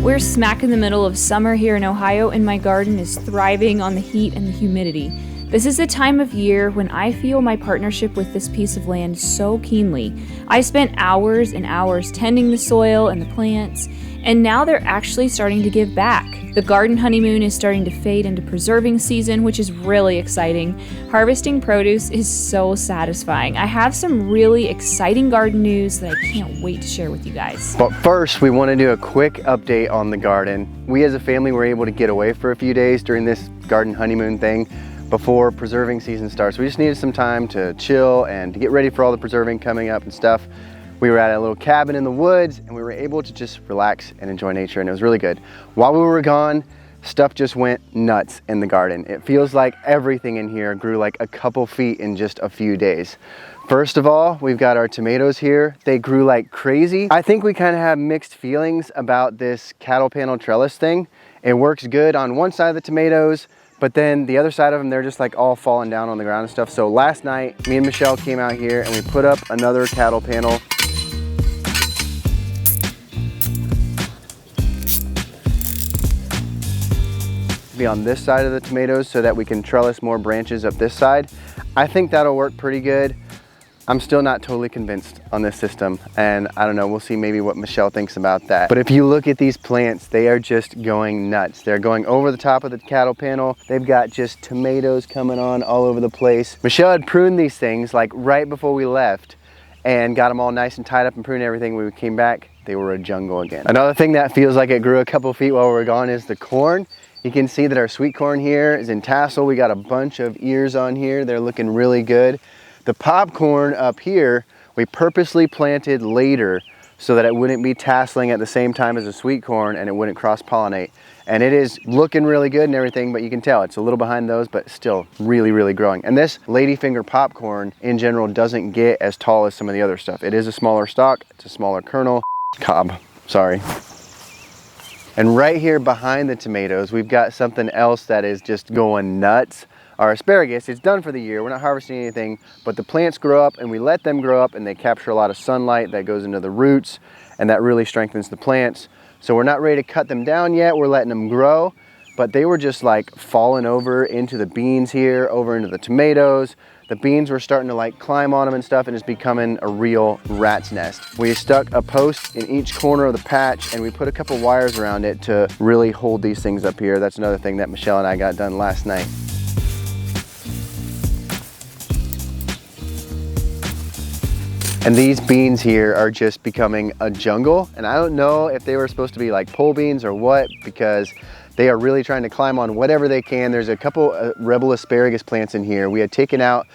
We're smack in the middle of summer here in Ohio, and my garden is thriving on the heat and the humidity. This is the time of year when I feel my partnership with this piece of land so keenly. I spent hours and hours tending the soil and the plants, and now they're actually starting to give back. The garden honeymoon is starting to fade into preserving season, which is really exciting. Harvesting produce is so satisfying. I have some really exciting garden news that I can't wait to share with you guys. But first, we want to do a quick update on the garden. We as a family were able to get away for a few days during this garden honeymoon thing before preserving season starts. We just needed some time to chill and to get ready for all the preserving coming up and stuff. We were at a little cabin in the woods and we were able to just relax and enjoy nature, and it was really good. While we were gone, stuff just went nuts in the garden. It feels like everything in here grew like a couple feet in just a few days. First of all, we've got our tomatoes here. They grew like crazy. I think we kind of have mixed feelings about this cattle panel trellis thing. It works good on one side of the tomatoes, but then the other side of them, they're just like all falling down on the ground and stuff. So last night, me and Michelle came out here and we put up another cattle panel. Be on this side of the tomatoes so that we can trellis more branches up this side. I think that'll work pretty good. I'm still not totally convinced on this system, and I don't know, we'll see maybe what Michelle thinks about that. But if you look at these plants, they are just going nuts. They're going over the top of the cattle panel. They've got just tomatoes coming on all over the place. Michelle had pruned these things like right before we left and got them all nice and tied up and pruned everything. When we came back, they were a jungle again. Another thing that feels like it grew a couple feet while we were gone is the corn. You can see that our sweet corn here is in tassel. We got a bunch of ears on here. They're looking really good. The popcorn up here, we purposely planted later so that it wouldn't be tasseling at the same time as the sweet corn and it wouldn't cross-pollinate. And it is looking really good and everything, but you can tell it's a little behind those, but still really, really growing. And this ladyfinger popcorn in general doesn't get as tall as some of the other stuff. It is a smaller stalk, it's a smaller kernel, cob, sorry. And right here behind the tomatoes, we've got something else that is just going nuts. Our asparagus, it's done for the year. We're not harvesting anything, but the plants grow up and we let them grow up and they capture a lot of sunlight that goes into the roots and that really strengthens the plants. So we're not ready to cut them down yet. We're letting them grow, but they were just like falling over into the beans here, over into the tomatoes. The beans were starting to like climb on them and stuff, and it's becoming a real rat's nest. We stuck a post in each corner of the patch and we put a couple wires around it to really hold these things up here. That's another thing that Michelle and I got done last night. And these beans here are just becoming a jungle. And I don't know if they were supposed to be like pole beans or what, because they are really trying to climb on whatever they can. There's a couple rebel asparagus plants in here. We had taken out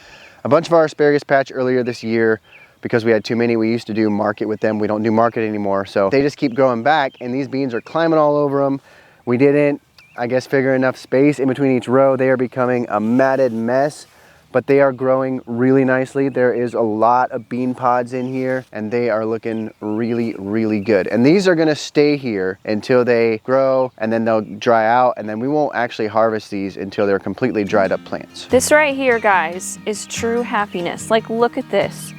a bunch of our asparagus patch earlier this year because we had too many. We used to do market with them. We don't do market anymore. So they just keep growing back and these beans are climbing all over them. We didn't, I guess, figure enough space in between each row. They are becoming a matted mess, but they are growing really nicely. There is a lot of bean pods in here and they are looking really, really good. And these are gonna stay here until they grow and then they'll dry out, and then we won't actually harvest these until they're completely dried up plants. This right here, guys, is true happiness. Like, look at this.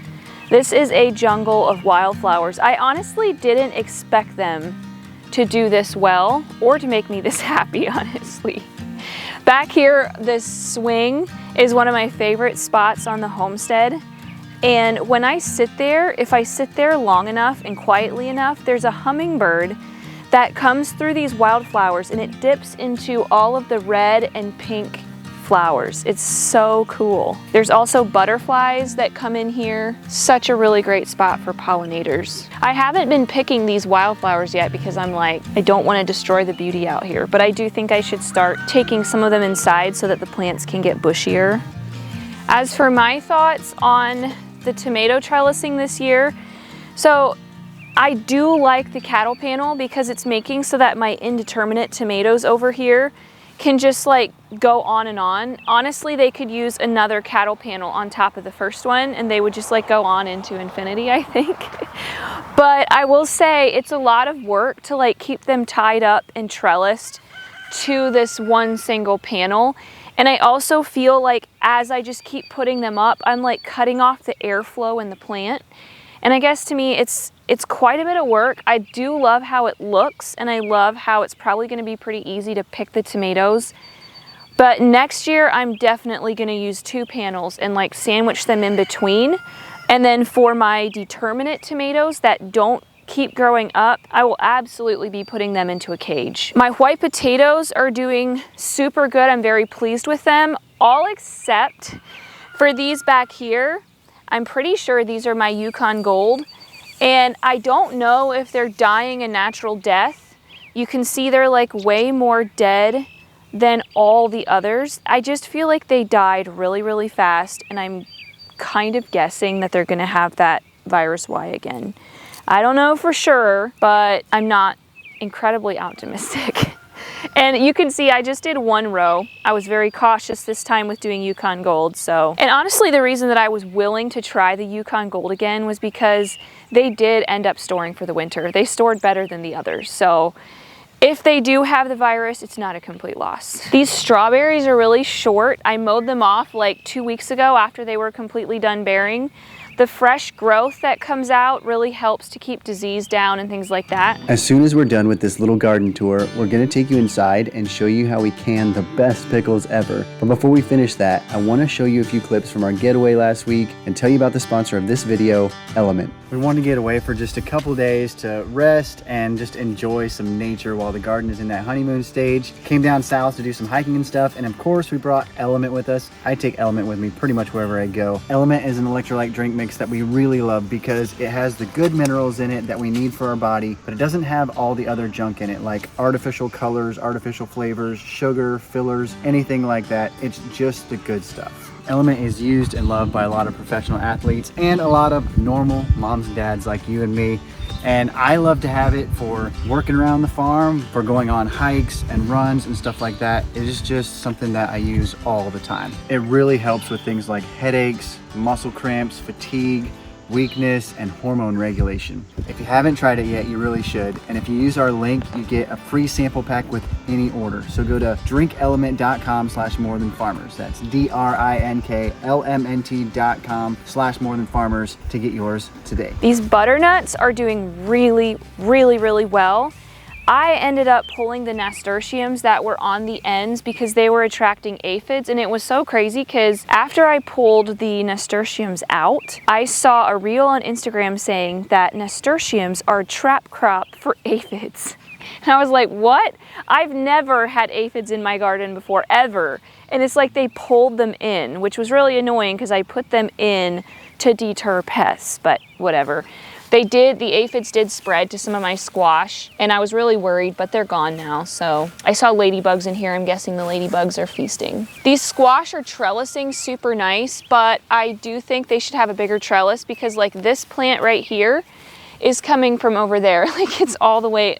This is a jungle of wildflowers. I honestly didn't expect them to do this well or to make me this happy, honestly. Back here, this swing is one of my favorite spots on the homestead. And when I sit there, if I sit there long enough and quietly enough, there's a hummingbird that comes through these wildflowers and it dips into all of the red and pink flowers. It's so cool. There's also butterflies that come in here. Such a really great spot for pollinators. I haven't been picking these wildflowers yet because I'm like, I don't want to destroy the beauty out here, but I do think I should start taking some of them inside so that the plants can get bushier. As for my thoughts on the tomato trellising this year, so I do like the cattle panel because it's making so that my indeterminate tomatoes over here can just like go on and on. Honestly, they could use another cattle panel on top of the first one and they would just like go on into infinity, I think. But I will say it's a lot of work to like keep them tied up and trellised to this one single panel. And I also feel like as I just keep putting them up, I'm like cutting off the airflow in the plant. And I guess to me, it's quite a bit of work. I do love how it looks, and I love how it's probably gonna be pretty easy to pick the tomatoes. But next year, I'm definitely gonna use 2 panels and like sandwich them in between. And then for my determinate tomatoes that don't keep growing up, I will absolutely be putting them into a cage. My white potatoes are doing super good. I'm very pleased with them, all except for these back here. I'm pretty sure these are my Yukon Gold, and I don't know if they're dying a natural death. You can see they're like way more dead than all the others. I just feel like they died really, really fast, and I'm kind of guessing that they're gonna have that virus Y again. I don't know for sure, but I'm not incredibly optimistic. And you can see I just did 1 row. I was very cautious this time with doing Yukon Gold, so. And honestly, the reason that I was willing to try the Yukon Gold again was because they did end up storing for the winter. They stored better than the others, so if they do have the virus, it's not a complete loss. These strawberries are really short. I mowed them off like 2 weeks ago after they were completely done bearing. The fresh growth that comes out really helps to keep disease down and things like that. As soon as we're done with this little garden tour, we're gonna take you inside and show you how we can the best pickles ever. But before we finish that, I wanna show you a few clips from our getaway last week and tell you about the sponsor of this video, Element. We wanted to get away for just a couple days to rest and just enjoy some nature while the garden is in that honeymoon stage. Came down south to do some hiking and stuff, and of course we brought Element with us. I take Element with me pretty much wherever I go. Element is an electrolyte drink mix that we really love because it has the good minerals in it that we need for our body, but it doesn't have all the other junk in it, like artificial colors, artificial flavors, sugar, fillers, anything like that. It's just the good stuff. Element is used and loved by a lot of professional athletes and a lot of normal moms and dads like you and me. And I love to have it for working around the farm, for going on hikes and runs and stuff like that. It is just something that I use all the time. It really helps with things like headaches, muscle cramps, fatigue, weakness, and hormone regulation. If you haven't tried it yet, you really should. And if you use our link, you get a free sample pack with any order. So go to drinkelement.com/morethanfarmers. That's DRINKLMNT.com/morethanfarmers to get yours today. These butternuts are doing really, really, really well. I ended up pulling the nasturtiums that were on the ends because they were attracting aphids, and it was so crazy because after I pulled the nasturtiums out, I saw a reel on Instagram saying that nasturtiums are a trap crop for aphids. And I was like, what? I've never had aphids in my garden before, ever. And it's like they pulled them in, which was really annoying because I put them in to deter pests, but whatever. The aphids did spread to some of my squash, and I was really worried, but they're gone now. So I saw ladybugs in here. I'm guessing the ladybugs are feasting. These squash are trellising super nice, but I do think they should have a bigger trellis because like this plant right here is coming from over there. Like it's all the way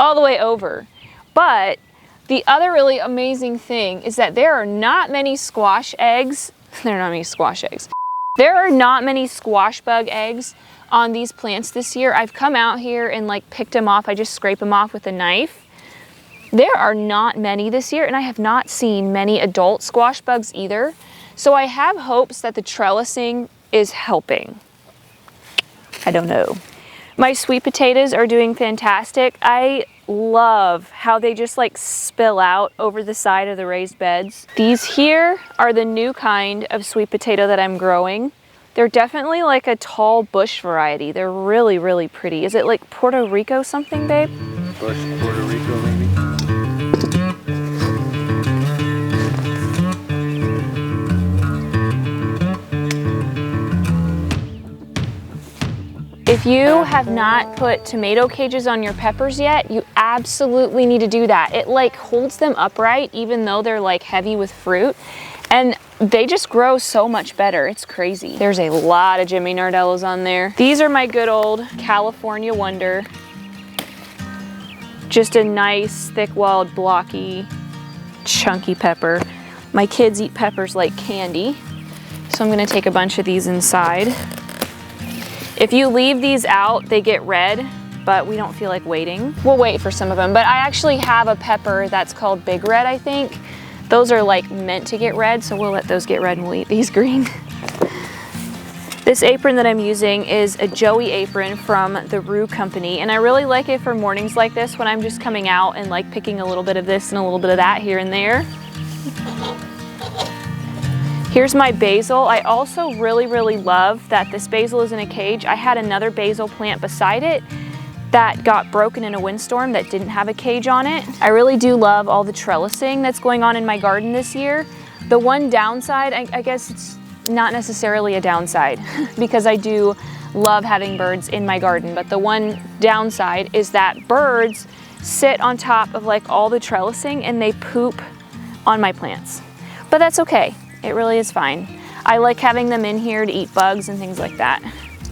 over. But the other really amazing thing is that there are not many squash eggs. There are not many squash eggs. There are not many squash bug eggs on these plants this year. I've come out here and like picked them off. I just scrape them off with a knife. There are not many this year, and I have not seen many adult squash bugs either. So I have hopes that the trellising is helping. I don't know. My sweet potatoes are doing fantastic. I love how they just like spill out over the side of the raised beds. These here are the new kind of sweet potato that I'm growing. They're definitely like a tall bush variety. They're really, really pretty. Is it like Puerto Rico something, babe? Bush Puerto Rico, maybe. If you have not put tomato cages on your peppers yet, you absolutely need to do that. It like holds them upright even though they're like heavy with fruit. And they just grow so much better. It's crazy. There's a lot of Jimmy Nardellos on there. These are my good old California Wonder. Just a nice, thick-walled, blocky, chunky pepper. My kids eat peppers like candy, so I'm gonna take a bunch of these inside. If you leave these out, they get red, but we don't feel like waiting. We'll wait for some of them, but I actually have a pepper that's called Big Red, I think. Those are like meant to get red, so we'll let those get red and we'll eat these green. This apron that I'm using is a Joey apron from the Rue company, and I really like it for mornings like this when I'm just coming out and like picking a little bit of this and a little bit of that here and there. Here's my basil. I also really love that this basil is in a cage. I had another basil plant beside it that got broken in a windstorm that didn't have a cage on it. I really do love all the trellising that's going on in my garden this year. The one downside, I guess it's not necessarily a downside because I do love having birds in my garden, but the one downside is that birds sit on top of like all the trellising and they poop on my plants. But that's okay, it really is fine. I like having them in here to eat bugs and things like that.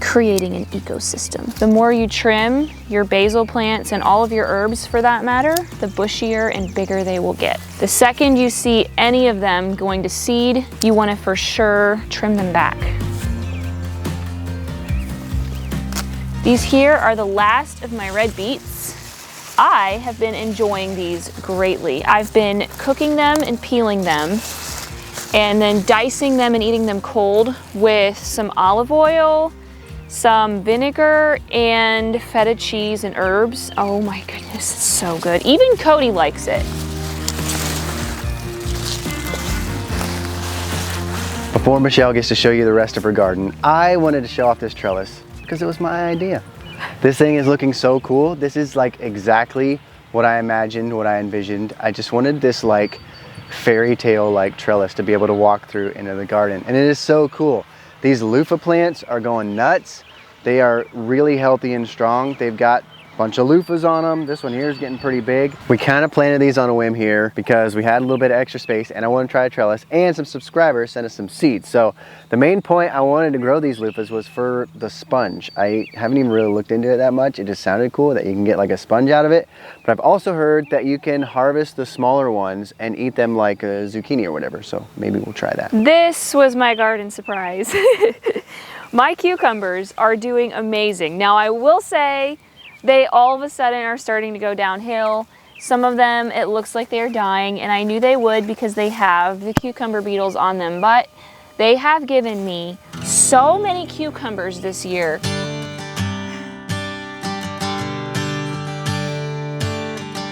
Creating an ecosystem. The more you trim your basil plants and all of your herbs for that matter, the bushier and bigger they will get. The second you see any of them going to seed, you want to for sure trim them back. These here are the last of my red beets. I have been enjoying these greatly. I've been cooking them and peeling them and then dicing them and eating them cold with some olive oil, some vinegar, and feta cheese and herbs. Oh my goodness, it's so good. Even Cody likes it. Before Michelle gets to show you the rest of her garden, I wanted to show off this trellis because it was my idea. This thing is looking so cool. This is like exactly what I imagined, what I envisioned. I just wanted this like fairy tale like trellis to be able to walk through into the garden, and it is so cool. These Lofah plants are going nuts. They are really healthy and strong. They've got a bunch of loofahs on them. This one here is getting pretty big. We kind of planted these on a whim here because we had a little bit of extra space and I wanted to try a trellis, and some subscribers sent us some seeds. So the main point I wanted to grow these loofahs was for the sponge. I haven't even really looked into it that much. It just sounded cool that you can get like a sponge out of it. But I've also heard that you can harvest the smaller ones and eat them like a zucchini or whatever. So maybe we'll try that. This was my garden surprise. My cucumbers are doing amazing. Now I will say they all of a sudden are starting to go downhill. Some of them, it looks like they're dying, and I knew they would because they have the cucumber beetles on them, but they have given me so many cucumbers this year.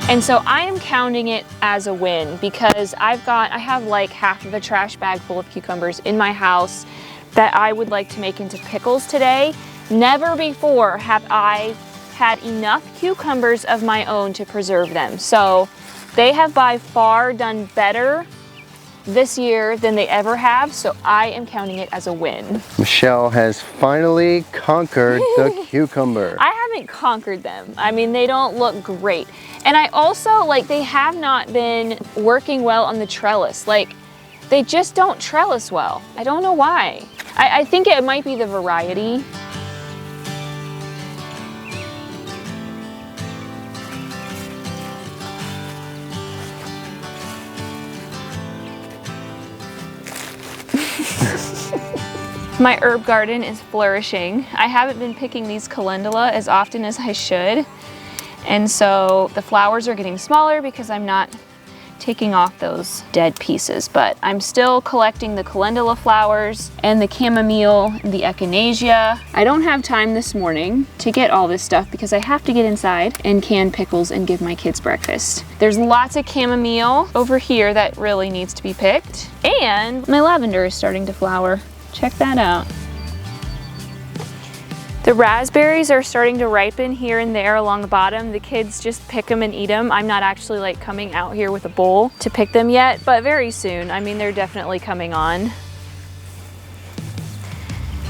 And so I am counting it as a win because I have like half of a trash bag full of cucumbers in my house that I would like to make into pickles today. Never before have I had enough cucumbers of my own to preserve them. So they have by far done better this year than they ever have, so I am counting it as a win. Michelle has finally conquered the cucumber. I haven't conquered them. I mean, they don't look great. And I also, like, they have not been working well on the trellis. Like, they just don't trellis well. I don't know why. I think it might be the variety. My herb garden is flourishing. I haven't been picking these calendula as often as I should. And so the flowers are getting smaller because I'm not taking off those dead pieces, but I'm still collecting the calendula flowers and the chamomile and the echinacea. I don't have time this morning to get all this stuff because I have to get inside and can pickles and give my kids breakfast. There's lots of chamomile over here that really needs to be picked, and my lavender is starting to flower. Check that out. The raspberries are starting to ripen here and there along the bottom. The kids just pick them and eat them. I'm not actually like coming out here with a bowl to pick them yet, but very soon. I mean, they're definitely coming on.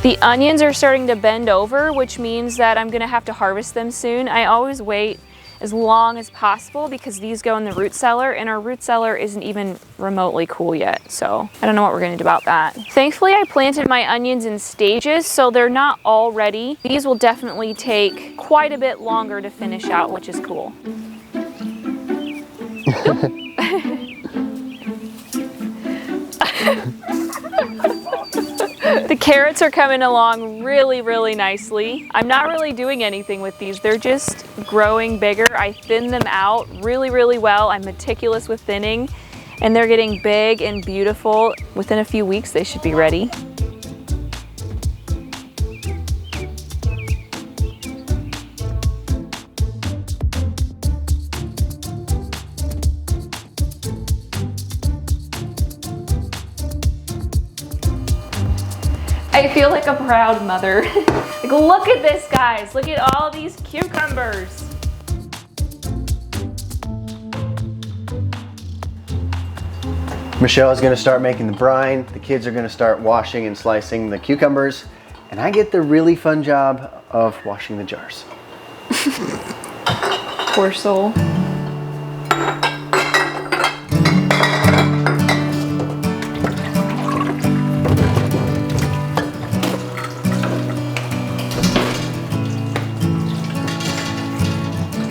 The onions are starting to bend over, which means that I'm gonna have to harvest them soon. I always wait as long as possible because these go in the root cellar, and our root cellar isn't even remotely cool yet. So I don't know what we're gonna do about that. Thankfully, I planted my onions in stages, so they're not all ready. These will definitely take quite a bit longer to finish out, which is cool. The carrots are coming along really nicely. I'm not really doing anything with these. They're just growing bigger. I thin them out really well. I'm meticulous with thinning, and they're getting big and beautiful. Within a few weeks, they should be ready. I feel like a proud mother. Like, look at this, guys. Look at all these cucumbers. Michelle is gonna start making the brine. The kids are gonna start washing and slicing the cucumbers. And I get the really fun job of washing the jars. Poor soul.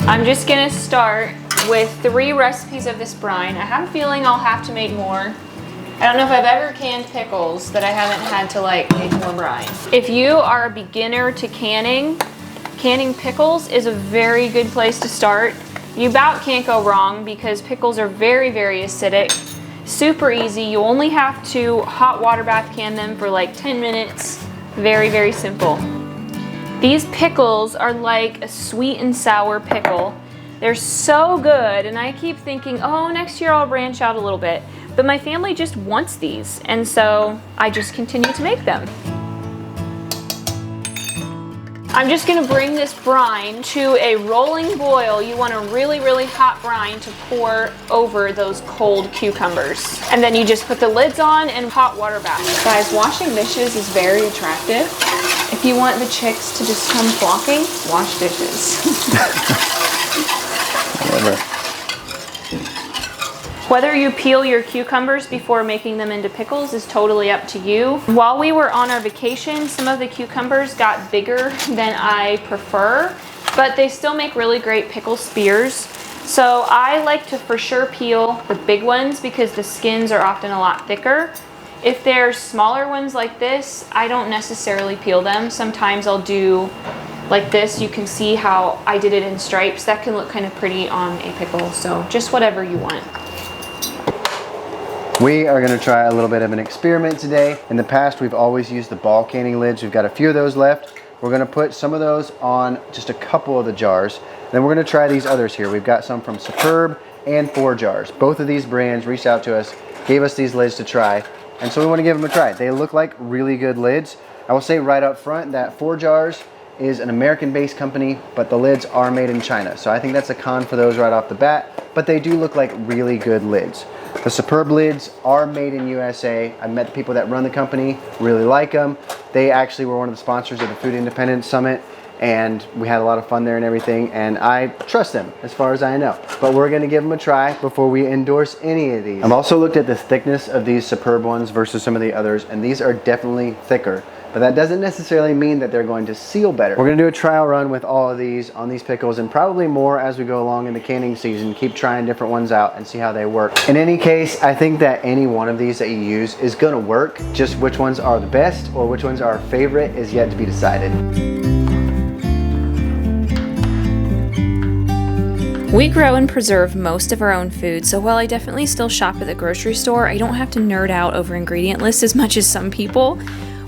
I'm just gonna start with 3 recipes of this brine. I have a feeling I'll have to make more. I don't know if I've ever canned pickles that I haven't had to like make more brine. If you are a beginner to canning pickles is a very good place to start. You about can't go wrong because pickles are very, very acidic. Super easy. You only have to hot water bath can them for like 10 minutes. Very, very simple. These pickles are like a sweet and sour pickle. They're so good, and I keep thinking, oh, next year I'll branch out a little bit. But my family just wants these, and so I just continue to make them. I'm just gonna bring this brine to a rolling boil. You want a really, really hot brine to pour over those cold cucumbers. And then you just put the lids on and hot water bath. Guys, washing dishes is very attractive. If you want the chicks to just come flocking, wash dishes. Whatever. Whether you peel your cucumbers before making them into pickles is totally up to you. While we were on our vacation, some of the cucumbers got bigger than I prefer, but they still make really great pickle spears. So I like to for sure peel the big ones because the skins are often a lot thicker. If they're smaller ones like this, I don't necessarily peel them. Sometimes I'll do like this. You can see how I did it in stripes. That can look kind of pretty on a pickle, so just whatever you want. We are gonna try a little bit of an experiment today. In the past, we've always used the ball canning lids. We've got a few of those left. We're gonna put some of those on just a couple of the jars. Then we're gonna try these others here. We've got some from Superb and 4 Jars. Both of these brands reached out to us, gave us these lids to try, and so we wanna give them a try. They look like really good lids. I will say right up front that 4 Jars is an American-based company, but the lids are made in China. So I think that's a con for those right off the bat, but they do look like really good lids. The Superb lids are made in USA. I met the people that run the company, really like them. They actually were one of the sponsors of the Food Independence Summit, and we had a lot of fun there and everything, and I trust them as far as I know. But we're gonna give them a try before we endorse any of these. I've also looked at the thickness of these Superb ones versus some of the others, and these are definitely thicker. But that doesn't necessarily mean that they're going to seal better. We're gonna do a trial run with all of these on these pickles and probably more as we go along in the canning season. Keep trying different ones out and see how they work. In any case, I think that any one of these that you use is gonna work. Just which ones are the best or which ones are our favorite is yet to be decided. We grow and preserve most of our own food, so while I definitely still shop at the grocery store, I don't have to nerd out over ingredient lists as much as some people.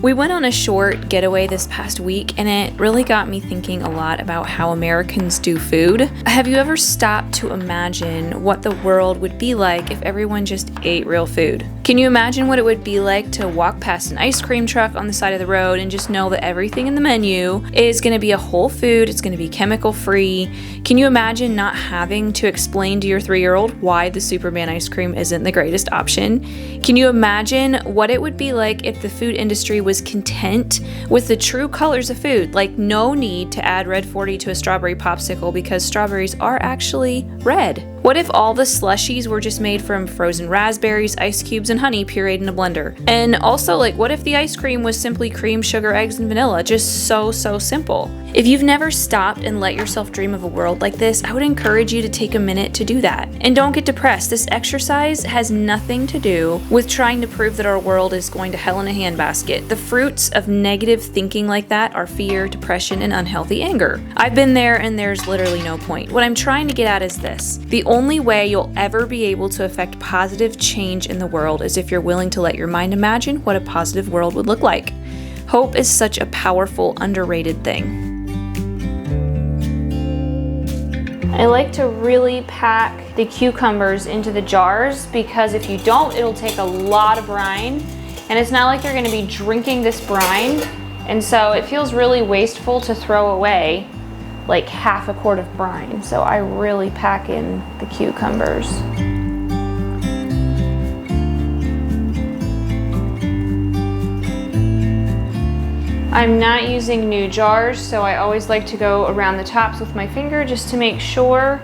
We went on a short getaway this past week, and it really got me thinking a lot about how Americans do food. Have you ever stopped to imagine what the world would be like if everyone just ate real food? Can you imagine what it would be like to walk past an ice cream truck on the side of the road and just know that everything in the menu is going to be a whole food, it's going to be chemical free? Can you imagine not having to explain to your 3-year-old why the Superman ice cream isn't the greatest option? Can you imagine what it would be like if the food industry was content with the true colors of food, like no need to add red 40 to a strawberry popsicle because strawberries are actually red? What if all the slushies were just made from frozen raspberries, ice cubes, and honey pureed in a blender? And also, like, what if the ice cream was simply cream, sugar, eggs, and vanilla? Just so simple. If you've never stopped and let yourself dream of a world like this, I would encourage you to take a minute to do that. And don't get depressed. This exercise has nothing to do with trying to prove that our world is going to hell in a handbasket. The fruits of negative thinking like that are fear, depression, and unhealthy anger. I've been there, and there's literally no point. What I'm trying to get at is this. The only way you'll ever be able to affect positive change in the world is if you're willing to let your mind imagine what a positive world would look like. Hope is such a powerful, underrated thing. I like to really pack the cucumbers into the jars because if you don't, it'll take a lot of brine And it's not like they're gonna be drinking this brine. And so it feels really wasteful to throw away like half a quart of brine. So I really pack in the cucumbers. I'm not using new jars, so I always like to go around the tops with my finger just to make sure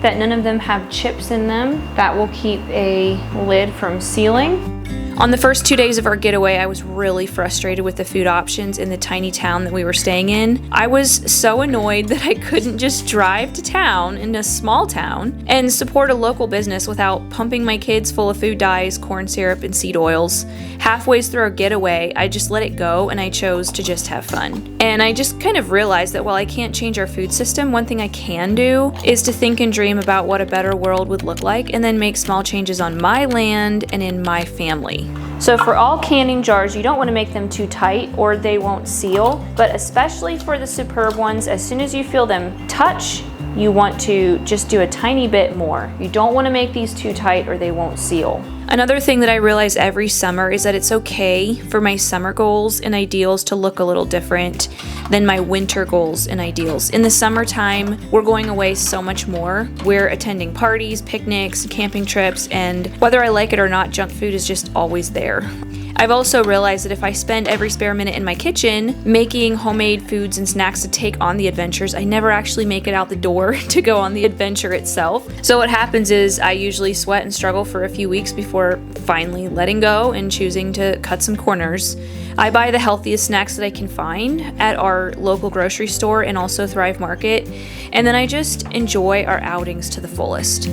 that none of them have chips in them. That will keep a lid from sealing. On the first 2 days of our getaway, I was really frustrated with the food options in the tiny town that we were staying in. I was so annoyed that I couldn't just drive to town, in a small town, and support a local business without pumping my kids full of food dyes, corn syrup, and seed oils. Halfway through our getaway, I just let it go and I chose to just have fun. And I just kind of realized that while I can't change our food system, one thing I can do is to think and dream about what a better world would look like and then make small changes on my land and in my family. So for all canning jars, you don't want to make them too tight or they won't seal, but especially for the Superb ones, as soon as you feel them touch, you want to just do a tiny bit more. You don't want to make these too tight or they won't seal. Another thing that I realize every summer is that it's okay for my summer goals and ideals to look a little different than my winter goals and ideals. In the summertime, we're going away so much more. We're attending parties, picnics, camping trips, and whether I like it or not, junk food is just always there. I've also realized that if I spend every spare minute in my kitchen making homemade foods and snacks to take on the adventures, I never actually make it out the door to go on the adventure itself. So what happens is I usually sweat and struggle for a few weeks before finally letting go and choosing to cut some corners. I buy the healthiest snacks that I can find at our local grocery store and also Thrive Market, and then I just enjoy our outings to the fullest.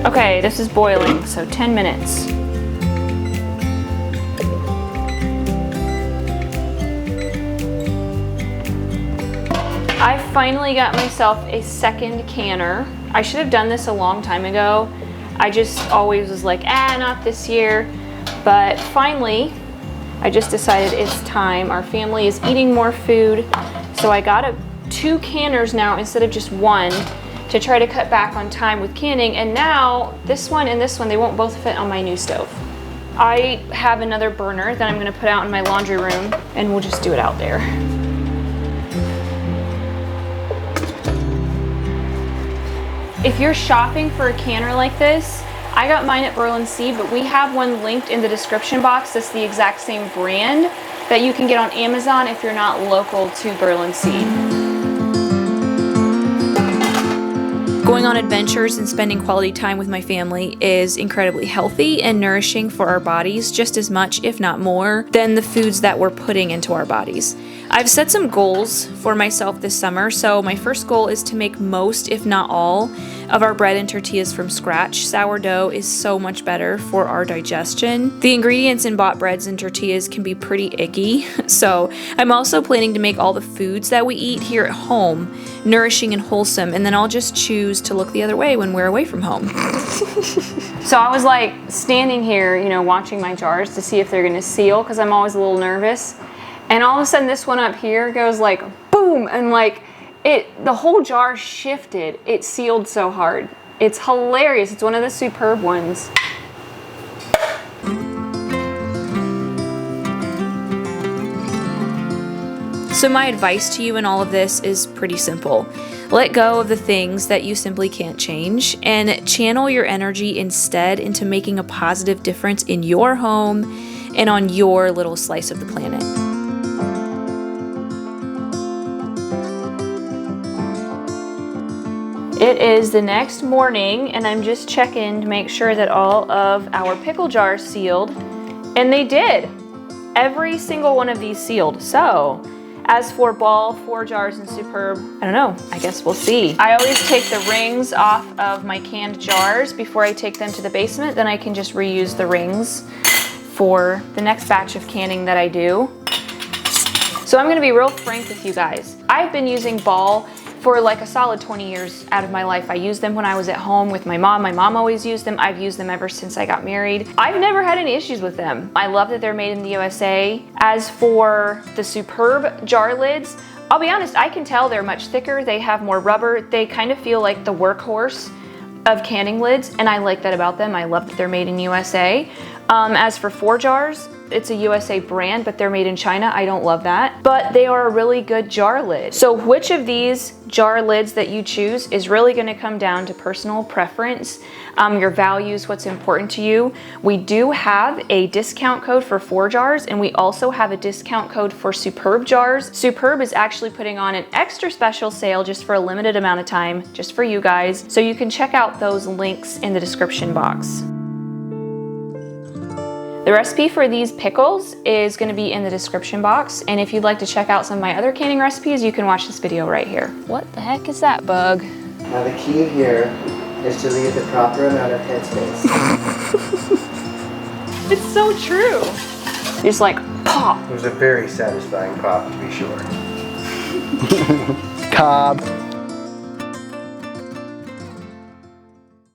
Okay, this is boiling, so 10 minutes. I finally got myself a second canner. I should have done this a long time ago. I just always was like, not this year. But finally, I just decided it's time. Our family is eating more food, so I got 2 canners now instead of just 1. To try to cut back on time with canning, and now this one and this one, they won't both fit on my new stove. I have another burner that I'm gonna put out in my laundry room and we'll just do it out there. If you're shopping for a canner like this, I got mine at Berlin Seed, but we have one linked in the description box that's the exact same brand that you can get on Amazon if you're not local to Berlin Seed. Going on adventures and spending quality time with my family is incredibly healthy and nourishing for our bodies just as much, if not more, than the foods that we're putting into our bodies. I've set some goals for myself this summer, so my first goal is to make most, if not all, of our bread and tortillas from scratch. Sourdough is so much better for our digestion. The ingredients in bought breads and tortillas can be pretty icky, so I'm also planning to make all the foods that we eat here at home nourishing and wholesome, and then I'll just choose to look the other way when we're away from home. So I was like standing here, watching my jars to see if they're gonna seal, because I'm always a little nervous. And all of a sudden this one up here goes like boom, and like the whole jar shifted. It sealed so hard. It's hilarious. It's one of the Superb ones. So my advice to you in all of this is pretty simple. Let go of the things that you simply can't change and channel your energy instead into making a positive difference in your home and on your little slice of the planet. It is the next morning and I'm just checking to make sure that all of our pickle jars sealed, and they did. Every single one of these sealed. So as for Ball, 4 jars, and Superb, I don't know, I guess we'll see. I always take the rings off of my canned jars before I take them to the basement, then I can just reuse the rings for the next batch of canning that I do. So I'm gonna be real frank with you guys. I've been using Ball for like a solid 20 years out of my life. I used them when I was at home with my mom. My mom always used them. I've used them ever since I got married. I've never had any issues with them. I love that they're made in the USA. As for the Superb jar lids, I'll be honest, I can tell they're much thicker. They have more rubber. They kind of feel like the workhorse of canning lids, and I like that about them. I love that they're made in USA. As for 4 jars, it's a USA brand, but they're made in China. I don't love that, but they are a really good jar lid. So which of these jar lids that you choose is really gonna come down to personal preference, your values, what's important to you. We do have a discount code for 4 jars, and we also have a discount code for Superb jars. Superb is actually putting on an extra special sale just for a limited amount of time, just for you guys. So you can check out those links in the description box. The recipe for these pickles is going to be in the description box, and if you'd like to check out some of my other canning recipes, you can watch this video right here. What the heck is that bug? Now the key here is to leave the proper amount of headspace. It's so true. Just like pop. It was a very satisfying pop, to be sure. Cobb.